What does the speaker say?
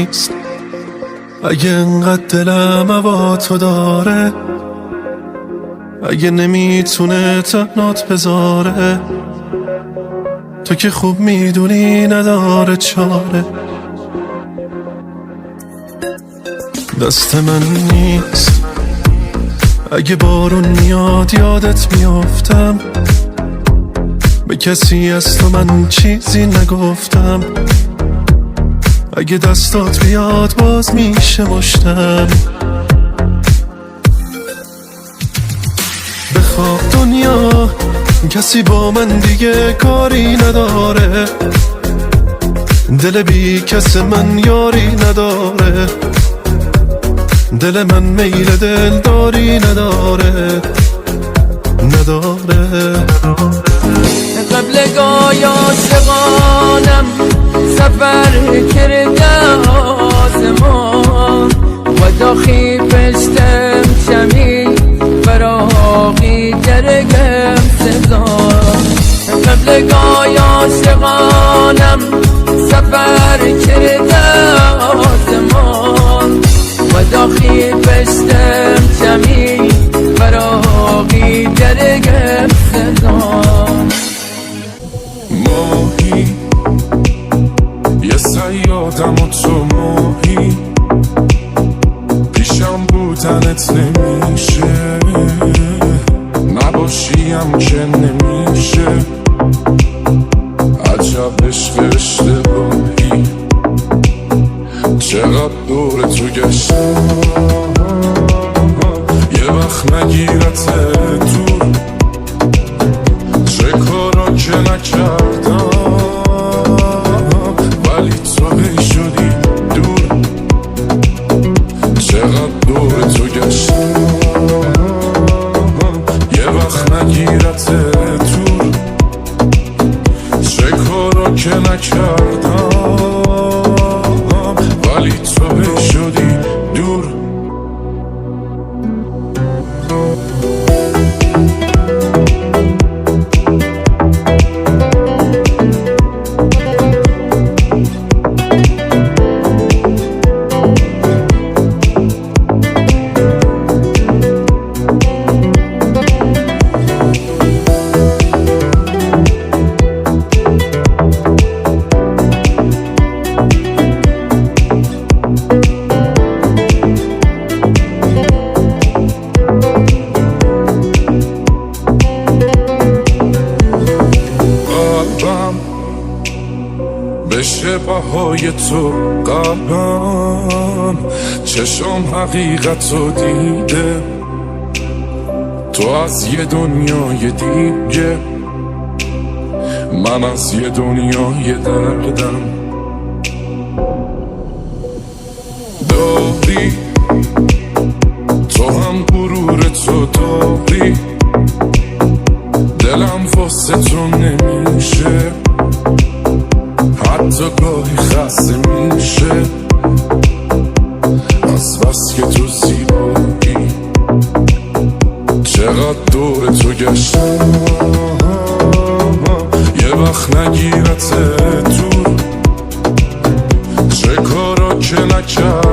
نیست. اگه انقدر دلم هوا تو داره، اگه نمیتونه تنات بذاره، تو که خوب میدونی نداره چاره. دست من نیست، اگه بارون میاد یادت میافتم، به کسی از تو من چیزی نگفتم. اگه دستات بیاد باز میشه مشتم. بخواب دنیا کسی با من دیگه کاری نداره، دل بی کس من یاری نداره، دل من میل دلداری نداره. قبل گای عاشقانم سفر کرده آسمان و داخی پشتم شمی فراغی درگم سزان. قبل گای عاشقانم سفر کرده آسمان و داخی پشتم شمی فراغی درگم سزان. ماهی یه سیادم و تو ماهی، پیشم بودنت نمیشه، نباشیم که نمیشه. عجب عشق اشتباهی، چقدر دور تو گشتم، یه وقت نگیرت دور، چه کارا که نکردم ولی تو هی شدی دور. چقدر دور تو گشتم، یه وقت نگیرت دور، چه کارا که نکردم ولی تو هی شدی دور. بشه بهای تو قلبم، چشم حقیقت رو دیده، تو از یه دنیای دیگه، من از یه دنیای دردم. داری تو هم غرور تو داری، دلم واسه تو نمیشه، حتی گاهی خسته میشه از بس که تو زیبایی. چقدر دور تو گشتم، یه وقت نگیرت دور، چه کارا که نکردم